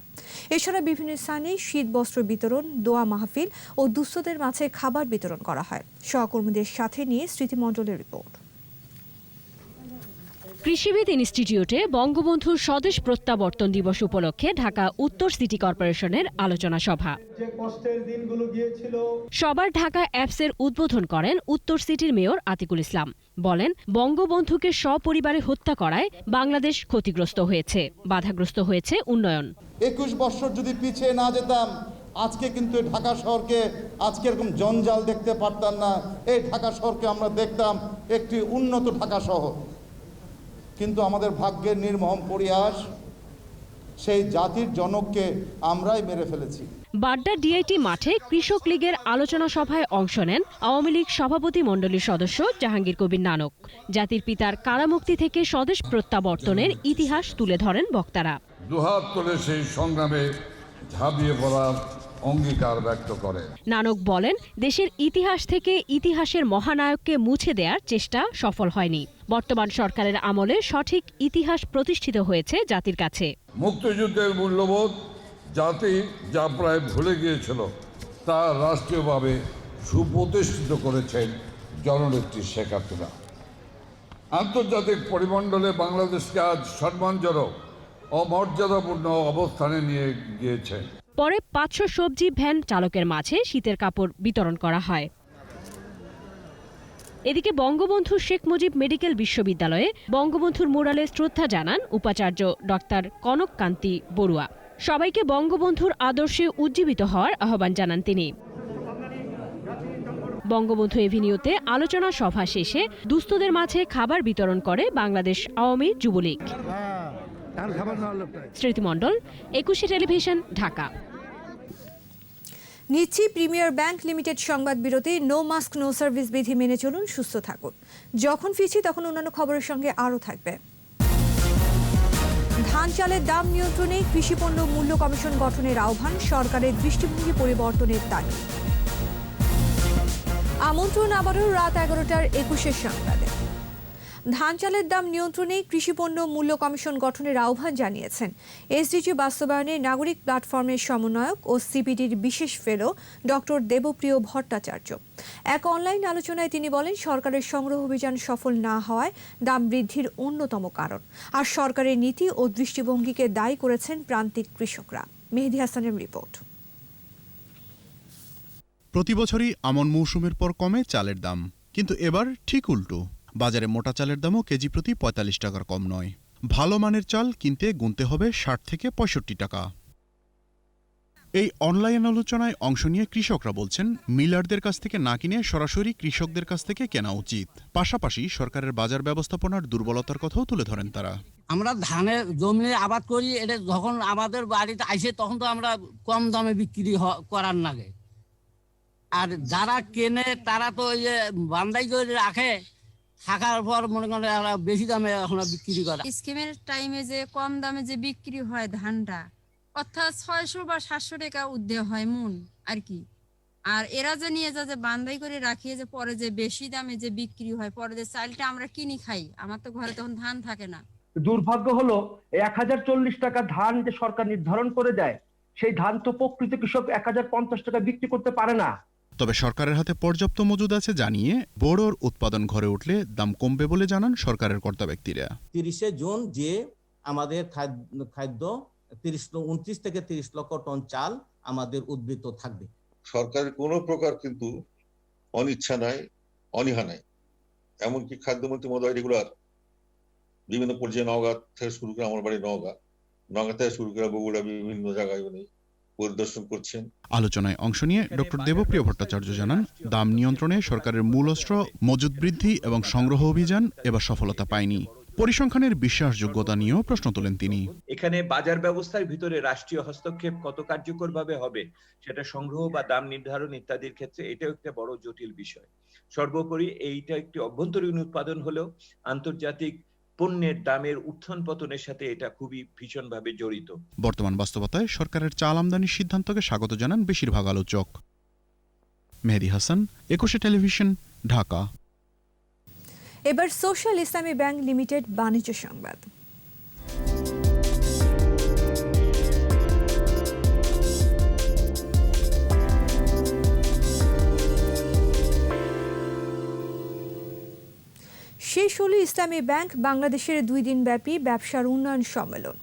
এছাড়া বিভিন্ন স্থানে শীত বস্ত্র বিতরণ, দোয়া মাহফিল ও দুস্থদের মাঝে খাবার বিতরণ করা হয়। সহকর্মীদের সাথে নিয়ে স্মৃতিমণ্ডলের রিপোর্ট। কৃষিবিদ ইনস্টিটিউটে বঙ্গবন্ধুর স্বদেশ প্রত্যাবর্তন দিবস উপলক্ষে ঢাকা উত্তর সিটি কর্পোরেশনের আলোচনা সভা। সবার ঢাকা অ্যাপসের উদ্বোধন করেন উত্তর সিটির মেয়র আতিকুল ইসলাম। বলেন, বঙ্গবন্ধুকে সপরিবারে হত্যা করায় বাংলাদেশ ক্ষতিগ্রস্ত হয়েছে, বাধাগ্রস্ত হয়েছে উন্নয়ন। 21 বছর যদি পিছিয়ে না যেতাম, আজকে কিন্তু ঢাকা শহরকে আজকে এরকম জঞ্জাল দেখতে পারতাম না। এই ঢাকা শহরকে আমরা দেখতাম একটি উন্নত ঢাকা শহর। কিন্তু আমাদের ভাগ্যের নির্মম পরিহাস, সেই জাতির জনককে আমরাই মেরে ফেলেছি। বাড্ডা ডিআইটি মাঠে কৃষক লীগের আলোচনা সভায় অংশ নেন আওয়ামী লীগ সভাপতি মণ্ডলীর সদস্য জাহাঙ্গীর কবির নানক। জাতির পিতার কারামুক্তি থেকে স্বদেশ প্রত্যাবর্তনের ইতিহাস তুলে ধরেন বক্তারা। দুহাত তুলে সেই সংগ্রামে ঝাঁপিয়ে পড়ার অঙ্গীকার ব্যক্ত করে নানক বলেন, দেশের ইতিহাস থেকে ইতিহাসের মহানায়ককে মুছে দেওয়ার চেষ্টা সফল হয়নি। বর্তমান সরকারের আমলে সঠিক ইতিহাস প্রতিষ্ঠিত হয়েছে জাতির কাছে। মুক্তিযুদ্ধের মূল্যবোধ জাতি যা প্রায় ভুলে গিয়েছিল, তা রাষ্ট্রীয়ভাবে সুপ্রতিষ্ঠিত করেছেন জননেত্রী শেখ হাসিনা। আন্তর্জাতিক পরিমণ্ডলে বাংলাদেশকে আজ সম্মানজনক ও মর্যাদাপূর্ণ অবস্থানে নিয়ে গিয়েছে। পরে 500 সবজি ভ্যান চালকের মাঝে শীতের কাপড় বিতরণ করা হয়। এদিকে বঙ্গবন্ধু শেখ মুজিব মেডিকেল বিশ্ববিদ্যালয়ে বঙ্গবন্ধুর মুরালে শ্রদ্ধা জানান উপাচার্য ডক্টর কনক কান্তি বড়ুয়া। সবাইকে বঙ্গবন্ধুর আদর্শে উজ্জীবিত হওয়ার আহ্বান জানান তিনি। বঙ্গবন্ধু এভিনিউতে আলোচনা সভা শেষে দুস্থদের মাঝে খাবার বিতরণ করে বাংলাদেশ আওয়ামী যুবলীগ। স্মৃতিমণ্ডল, 21 টেলিভিশন, ঢাকা। নিচ্ছি প্রিমিয়ার ব্যাংক লিমিটেড সংবাদ বিরতি। নো মাস্ক নো সার্ভিস বিধি মেনে চলুন, সুস্থ থাকুন। যখন ফিরছি তখন অন্যান্য খবরের সঙ্গে আরও থাকবে। ধান চালের দাম নিয়ন্ত্রণে কৃষিপণ্য মূল্য কমিশন গঠনের আহ্বান, সরকারের দৃষ্টিভঙ্গি পরিবর্তনের তাগিদ। আমন্ত্রণ আবারও রাত 11টার 21 সংবাদে। ধান চালের দাম নিয়ন্ত্রণে কৃষিপণ্য মূল্য কমিশন গঠনের আহ্বান জানিয়েছেন এসডিজি বাস্তবায়নে নাগরিক প্ল্যাটফর্মের সমন্বয়ক ও সিপিডির বিশেষ ফেলো ডক্টর দেবপ্রিয় ভট্টাচার্য। এক অনলাইন আলোচনায় তিনি বলেন, সরকারের সংগ্রহ অভিযান সফল না হওয়ায় দাম বৃদ্ধির অন্যতম কারণ, আর সরকারের নীতি ও দৃষ্টিভঙ্গিকে দায়ী করেছেন প্রান্তিক কৃষকরা। মেহেদী হাসানের রিপোর্ট। প্রতি বছরই আমন মৌসুমের পর কমে চালের দাম, কিন্তু এবার ঠিক উল্টো। বাজারে মোটা চালের দামও কেজি প্রতি ৪৫ টাকার কম নয়। ভালো মানের চাল কিনতে গুনতে হবে ৬০ থেকে ৬৫ টাকা। এই অনলাইন আলোচনায় অংশ নিয়ে কৃষকরা বলছেন, মিলারদের কাছ থেকে না কিনে সরাসরি কৃষকদের কাছ থেকে কেনা উচিত। পাশাপাশি সরকারের বাজার ব্যবস্থাপনার দুর্বলতার কথাও তুলে ধরেন তারা। আমরা ধানের জমি আবাদ করি, এটা যখন আমাদের বাড়িতে আইসে তখন তো আমরা কম দামে বিক্রি করার লাগে, আর যারা কেনে তারা তো ওই যে বান্দাই করে রাখে, থাকার পর মনে করেন বেশি দামে এখন বিক্রি করে। স্কিমের টাইমে যে কম দামে যে বিক্রি হয় ধানটা, অর্থাৎ 600 বা 700 টাকা উদ্দেশ্য হয় মন আর কি। আর এরা যে নিয়ে যা যে বান্দাই করে রাখিয়ে যে পরে যে বেশি দামে যে বিক্রি হয়, পরে যে চালটা আমরা কিনি খাই, আমার তো ঘরে তখন ধান থাকে না। দুর্ভাগ্য হলো 1040 টাকা ধান যে সরকার নির্ধারণ করে দেয়, সেই ধান তো প্রকৃত কৃষক 1050 টাকা বিক্রি করতে পারে না। তবে সরকারের হাতে পর্যাপ্ত মজুদ আছে জানিয়ে বোরোর উৎপাদন ঘরে উঠলে দাম কমবে বলে জানান সরকারের কর্তা ব্যক্তিরা। 30 জুন যে আমাদের খাদ্য 29 থেকে 30 লক্ষ টন চাল আমাদের উদ্বৃত্ত থাকবে। সরকারের কোনো প্রকার কিন্তু অনিচ্ছা নাই, অনীহা নাই। এমনকি খাদ্যমন্ত্রী মহোদয় রেগুলার বিভিন্ন পর্যায়ে নওগাঁ থেকে শুরু করে, আমার বাড়ি নওগাঁ থেকে শুরু করে বগুড়া, বিভিন্ন জায়গায় উনি পরিদর্শন করছেন। আলোচনায় অংশ নিয়ে ডক্টর দেবপ্রিয় ভট্টাচার্য জানান, দাম নিয়ন্ত্রণে সরকারের মূল অস্ত্র মজুত বৃদ্ধি এবং সংগ্রহ অভিযান এবার সফলতা পায়নি। পরিসংখ্যানের বিশ্বাসযোগ্যতা নিয়েও প্রশ্ন তোলেন তিনি। এখানে বাজার ব্যবস্থার ভিতরে রাষ্ট্রীয় হস্তক্ষেপ কত কার্যকরভাবে হবে, সেটা সংগ্রহ বা দাম নির্ধারণ ইত্যাদির ক্ষেত্রে এটাও একটা বড় জটিল বিষয়। সর্বোপরি এইটা একটি অভ্যন্তরীণ উৎপাদন হলেও আন্তর্জাতিক পণ্যের দামের উত্থান পতনের সাথে এটা খুবই ভীষণভাবে জড়িত। বর্তমান বাস্তবতায় সরকারের চাল আমদানির সিদ্ধান্তকে স্বাগত জানান বেশিরভাগ আলোচক। মেহেদী হাসান, 21 টেলিভিশন, ঢাকা। এবার সোশ্যাল ইসলামী ব্যাংক লিমিটেড বাণিজ্য সংবাদ। শেষ হল ইসলামী ব্যাংক বাংলাদেশের 2 দিনব্যাপী ব্যবসার উন্নয়ন সম্মেলন।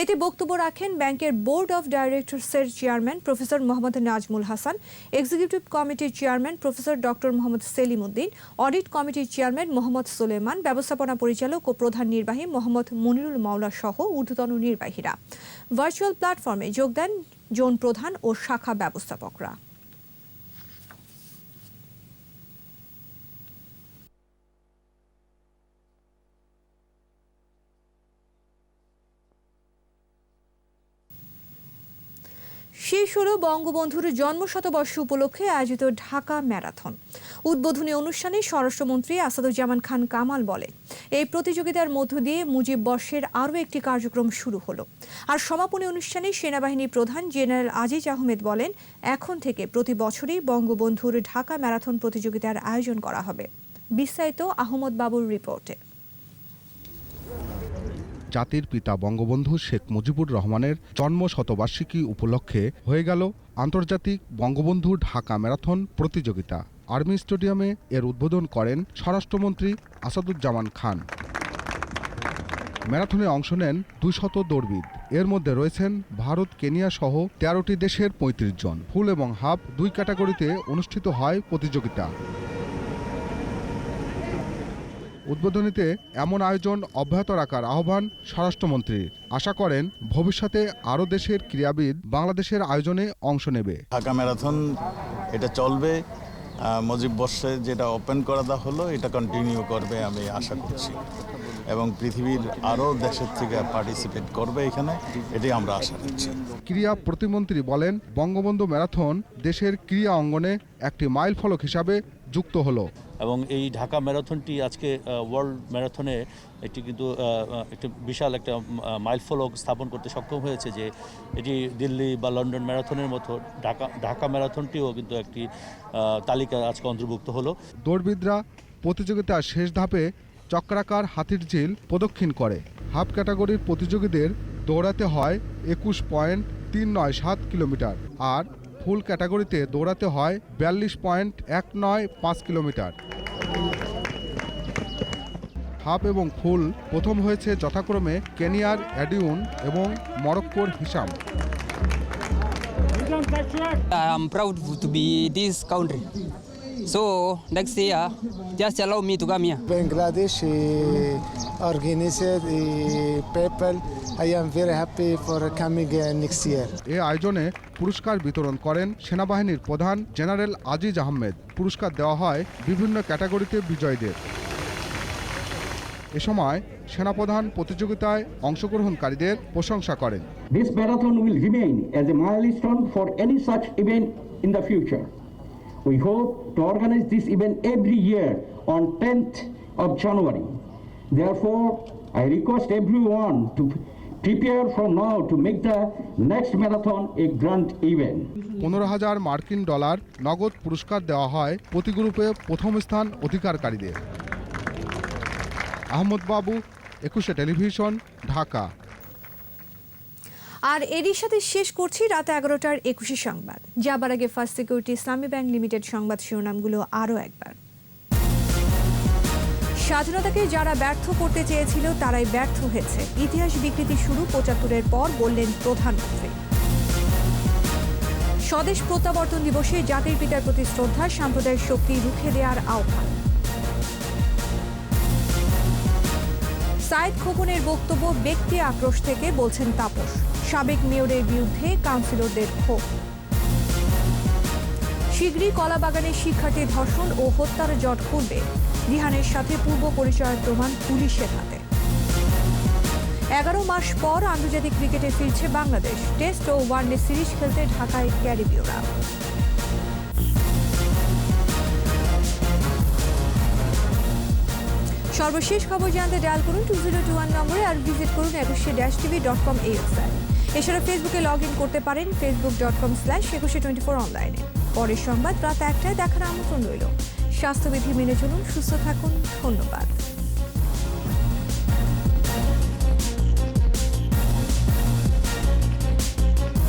এতে বক্তব্য রাখেন ব্যাংকের বোর্ড অব ডাইরেক্টরসের chairman professor Mohammad Nazmul Hasan, executive কমিটির chairman professor doctor Mohammad Selim Uddin, audit কমিটির চেয়ারম্যান মোহাম্মদ সুলেমান, ব্যবস্থাপনা পরিচালক ও প্রধান নির্বাহী মোহাম্মদ মনিরুল মাওলা সহ ঊর্ধ্বতন নির্বাহীরা। ভার্চুয়াল প্ল্যাটফর্মে যোগ দেন জোন প্রধান ও শাখা ব্যবস্থাপকরা। শেষ হল বঙ্গবন্ধুর জন্মশতবর্ষ উপলক্ষে আয়োজিত ঢাকা ম্যারাথন। উদ্বোধনী অনুষ্ঠানে স্বরাষ্ট্রমন্ত্রী আসাদুজ্জামান খান কামাল বলেন, এই প্রতিযোগিতার মধ্য দিয়ে মুজিব বর্ষের আরও একটি কার্যক্রম শুরু হলো। আর সমাপনী অনুষ্ঠানে সেনাবাহিনী প্রধান জেনারেল আজিজ আহমেদ বলেন, এখন থেকে প্রতি বছরই বঙ্গবন্ধুর ঢাকা ম্যারাথন প্রতিযোগিতার আয়োজন করা হবে। বিস্তারিত আহমদ বাবুর রিপোর্টে। জাতির পিতা বঙ্গবন্ধু শেখ মুজিবুর রহমানের জন্মশতবার্ষিকী উপলক্ষে হয়ে গেল আন্তর্জাতিক বঙ্গবন্ধু ঢাকা ম্যারাথন প্রতিযোগিতা। আর্মি স্টেডিয়ামে এর উদ্বোধন করেন স্বরাষ্ট্রমন্ত্রী আসাদুজ্জামান খান। ম্যারাথনে অংশ নেন 200 দৌড়বিদ। এর মধ্যে রয়েছেন ভারত, কেনিয়া সহ 13টি দেশের 35 জন। ফুল এবং হাফ 2 ক্যাটাগরিতে অনুষ্ঠিত হয় প্রতিযোগিতা। উদ্বোধনীতে এমন আয়োজন অব্যাহত রাখার আহ্বান স্বরাষ্ট্রমন্ত্রীর। আশা করেন ভবিষ্যতে আরও দেশের ক্রীড়াবিদ বাংলাদেশের আয়োজনে অংশ নেবে। ঢাকা ম্যারাথন এটা চলবে, মুজিব বর্ষে যেটা ওপেন করা হলো এটা কন্টিনিউ করবে আমি আশা করছি, এবং পৃথিবীর আরও দেশের থেকে পার্টিসিপেট করবে এখানে, এটাই আমরা আশা করছি। ক্রীড়া প্রতিমন্ত্রী বলেন, বঙ্গবন্ধু ম্যারাথন দেশের ক্রীড়া অঙ্গনে একটি মাইল ফলক হিসাবে যুক্ত হলো। এবং এই ঢাকা ম্যারাথনটি আজকে ওয়ার্ল্ড ম্যারাথনে এটি কিন্তু একটা বিশাল একটা মাইলফলক স্থাপন করতে সক্ষম হয়েছে, যে এটি দিল্লি বা লন্ডন ম্যারাথনের মতো ঢাকা ম্যারাথনটিও কিন্তু একটি তালিকায় আজকে অন্তর্ভুক্ত হলো। দৌড়বিদরা প্রতিযোগিতার শেষ ধাপে চক্রাকার হাতির ঝিল প্রদক্ষিণ করে। হাফ ক্যাটাগরির প্রতিযোগীদের দৌড়াতে হয় 21.397 কিলোমিটার, আর ফুল ক্যাটাগরিতে দৌড়াতে হয় 42.195 কিলোমিটার। হাফ এবং ফুল প্রথম হয়েছে যথাক্রমে কেনিয়ার অ্যাডিউন এবং মরক্কোর Hisham. I am proud to be this country. So next year, just allow me to come here. Bangladesh organized people. I am very happy for coming next year. এই আয়োজনে পুরস্কার বিতরণ করেন সেনাবাহিনীর প্রধান জেনারেল আজিজ আহমেদ। পুরস্কার দেওয়া হয় বিভিন্ন ক্যাটাগরিতে বিজয়ীদের। এ সময় সেনাপ্রধান প্রতিযোগিতায় অংশগ্রহণকারীদের প্রশংসা করেন। This marathon will remain as a milestone for any such event in the future. We hope to organize this event every year on 10th of January. Therefore, I request everyone to prepare from now to make the next marathon a grand event. 15,000 মার্কিন dollar নগদ পুরস্কার দেওয়া হয় প্রতি গ্রুপে প্রথম স্থান অধিকারকারীদের। আহমদ বাবু, 21 television, Dhaka. আর এরই সাথে শেষ করছি রাত 11টার 21 সংবাদ। যাবার আগে ফার্স্ট সিকিউরিটি ইসলামী ব্যাংক লিমিটেড সংবাদ শিরোনামগুলো আরও একবার। স্বাধীনতাকে যারা ব্যর্থ করতে চেয়েছিল তারাই ব্যর্থ হয়েছে, ইতিহাস বিকৃতি শুরু 75-এর পর, বললেন প্রধানমন্ত্রী। স্বদেশ প্রত্যাবর্তন দিবসে জাতির পিতার প্রতি শ্রদ্ধা, সাম্প্রদায়িক শক্তি রুখে দেওয়ার আহ্বান। সাইদ খোকনের বক্তব্য ব্যক্তি আক্রোশ থেকে, বলছেন তাপস। সাবেক মেয়রের বিরুদ্ধে কাউন্সিলরদের ক্ষোভ। শীঘ্রই কলাবাগানে শিক্ষার্থী ধর্ষণ ও হত্যার জট খুলবে। রিহানের সাথে পূর্ব পরিচয়ের প্রমাণ পুলিশের হাতে। 11 মাস পর আন্তর্জাতিক ক্রিকেটে ফিরছে বাংলাদেশ। টেস্ট ও ওয়ানডে সিরিজ খেলতে ঢাকায় ক্যারিবীয়রা। সর্বশেষ খবর জানতে ডায়াল করুন 2021 নম্বরে আর ভিজিট করুন 21-tv.com এই ওয়েবসাইট। এছাড়া ফেসবুকে লগ ইন করতে পারেন facebook.com/2124 অনলাইনে। পরের সংবাদ রাত 1টায় দেখার আমন্ত্রণ রইল। স্বাস্থ্যবিধি মেনে চলুন, সুস্থ থাকুন। ধন্যবাদ।